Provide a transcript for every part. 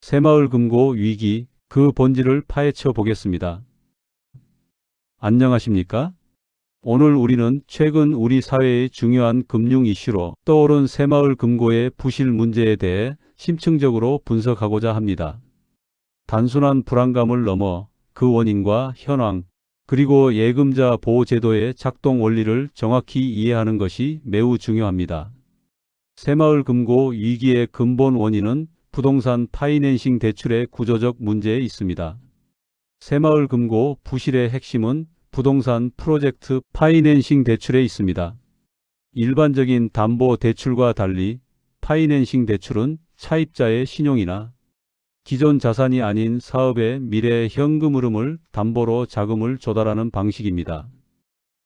새마을금고 위기, 그 본질을 파헤쳐 보겠습니다. 안녕하십니까? 오늘 우리는 최근 우리 사회의 중요한 금융 이슈로 떠오른 새마을금고의 부실 문제에 대해 심층적으로 분석하고자 합니다. 단순한 불안감을 넘어 그 원인과 현황, 그리고 예금자 보호제도의 작동 원리를 정확히 이해하는 것이 매우 중요합니다. 새마을금고 위기의 근본 원인은 부동산 파이낸싱 대출의 구조적 문제에 있습니다. 새마을금고 부실의 핵심은 부동산 프로젝트 파이낸싱 대출에 있습니다. 일반적인 담보 대출과 달리 파이낸싱 대출은 차입자의 신용이나 기존 자산이 아닌 사업의 미래 현금 흐름을 담보로 자금을 조달하는 방식입니다.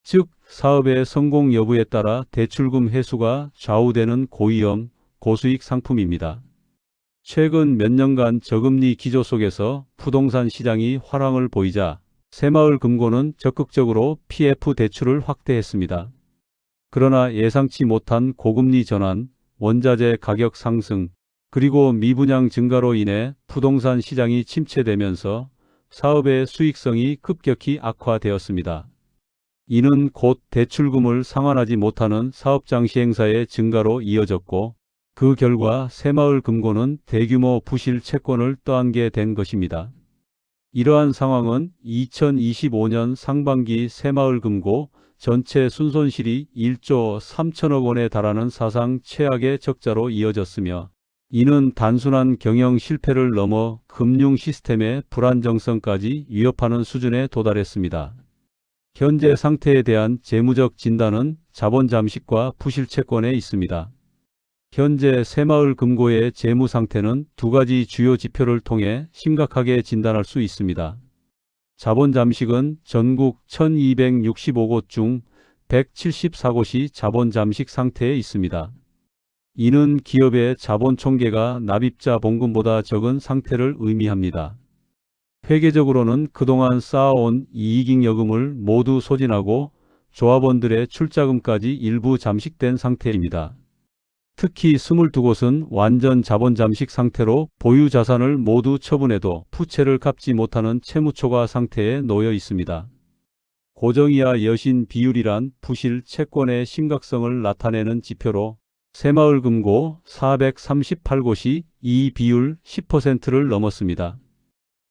즉, 사업의 성공 여부에 따라 대출금 회수가 좌우되는 고위험, 고수익 상품입니다. 최근 몇 년간 저금리 기조 속에서 부동산 시장이 화랑을 보이자 새마을금고는 적극적으로 PF 대출을 확대했습니다. 그러나 예상치 못한 고금리 전환, 원자재 가격 상승, 그리고 미분양 증가로 인해 부동산 시장이 침체되면서 사업의 수익성이 급격히 악화되었습니다. 이는 곧 대출금을 상환하지 못하는 사업장 시행사의 증가로 이어졌고, 그 결과 새마을금고는 대규모 부실 채권을 떠안게 된 것입니다. 이러한 상황은 2025년 상반기 새마을금고 전체 순손실이 1조 3천억 원에 달하는 사상 최악의 적자로 이어졌으며, 이는 단순한 경영 실패를 넘어 금융 시스템의 불안정성까지 위협하는 수준에 도달했습니다. 현재 상태에 대한 재무적 진단은 자본 잠식과 부실 채권에 있습니다. 현재 새마을금고의 재무 상태는 두 가지 주요 지표를 통해 심각하게 진단할 수 있습니다. 자본 잠식은 전국 1265곳 중 174곳이 자본 잠식 상태에 있습니다. 이는 기업의 자본 총계가 납입자 봉금보다 적은 상태를 의미합니다. 회계적으로는 그동안 쌓아온 이익잉여금을 모두 소진하고 조합원들의 출자금까지 일부 잠식된 상태입니다. 특히 22곳은 완전 자본 잠식 상태로 보유 자산을 모두 처분해도 부채를 갚지 못하는 채무초과 상태에 놓여 있습니다. 고정이하 여신 비율이란 부실 채권의 심각성을 나타내는 지표로 새마을금고 438곳이 이 비율 10%를 넘었습니다.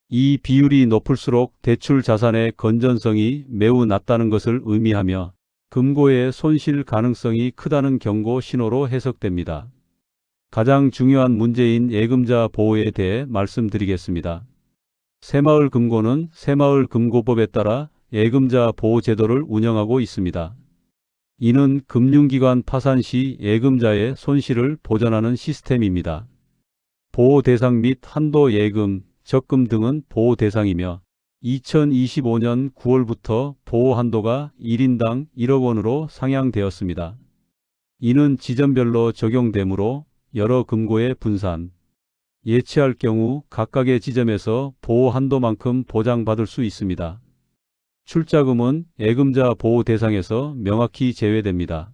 이 비율이 높을수록 대출 자산의 건전성이 매우 낮다는 것을 의미하며 금고의 손실 가능성이 크다는 경고 신호로 해석됩니다. 가장 중요한 문제인 예금자 보호에 대해 말씀드리겠습니다. 새마을금고는 새마을금고법에 따라 예금자 보호 제도를 운영하고 있습니다. 이는 금융기관 파산 시 예금자의 손실을 보전하는 시스템입니다. 보호 대상 및 한도 예금, 적금 등은 보호 대상이며 2025년 9월부터 보호 한도가 1인당 1억 원으로 상향되었습니다. 이는 지점별로 적용되므로 여러 금고의 분산, 예치할 경우 각각의 지점에서 보호 한도만큼 보장받을 수 있습니다. 출자금은 예금자 보호 대상에서 명확히 제외됩니다.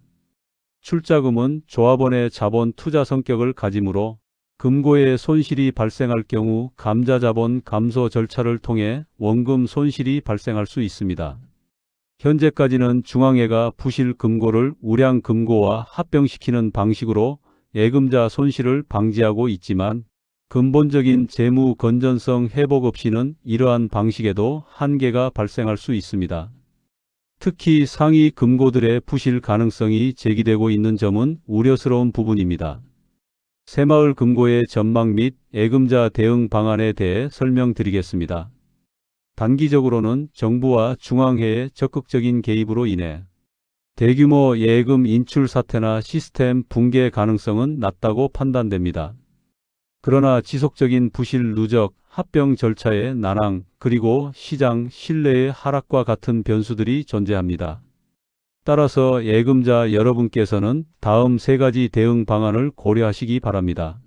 출자금은 조합원의 자본 투자 성격을 가지므로 금고의 손실이 발생할 경우 감자자본 감소 절차를 통해 원금 손실이 발생할 수 있습니다. 현재까지는 중앙회가 부실 금고를 우량 금고와 합병시키는 방식으로 예금자 손실을 방지하고 있지만 근본적인 재무 건전성 회복 없이는 이러한 방식에도 한계가 발생할 수 있습니다. 특히 상위 금고들의 부실 가능성이 제기되고 있는 점은 우려스러운 부분입니다. 새마을금고의 전망 및 예금자 대응 방안에 대해 설명드리겠습니다. 단기적으로는 정부와 중앙회의 적극적인 개입으로 인해 대규모 예금 인출 사태나 시스템 붕괴 가능성은 낮다고 판단됩니다. 그러나 지속적인 부실 누적, 합병 절차의 난항, 그리고 시장 신뢰의 하락과 같은 변수들이 존재합니다. 따라서 예금자 여러분께서는 다음 세 가지 대응 방안을 고려하시기 바랍니다.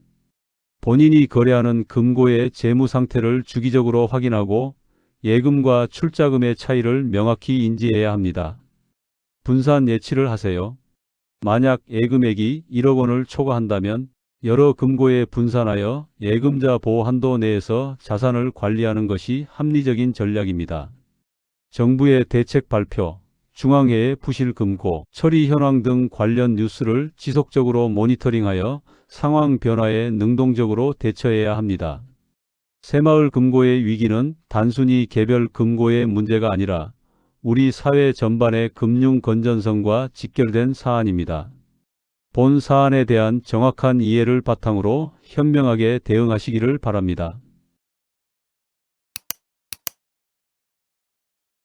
본인이 거래하는 금고의 재무 상태를 주기적으로 확인하고 예금과 출자금의 차이를 명확히 인지해야 합니다. 분산 예치를 하세요. 만약 예금액이 1억 원을 초과한다면 여러 금고에 분산하여 예금자 보호 한도 내에서 자산을 관리하는 것이 합리적인 전략입니다. 정부의 대책 발표, 중앙회의 부실 금고, 처리 현황 등 관련 뉴스를 지속적으로 모니터링하여 상황 변화에 능동적으로 대처해야 합니다. 새마을 금고의 위기는 단순히 개별 금고의 문제가 아니라 우리 사회 전반의 금융 건전성과 직결된 사안입니다. 본 사안에 대한 정확한 이해를 바탕으로 현명하게 대응하시기를 바랍니다.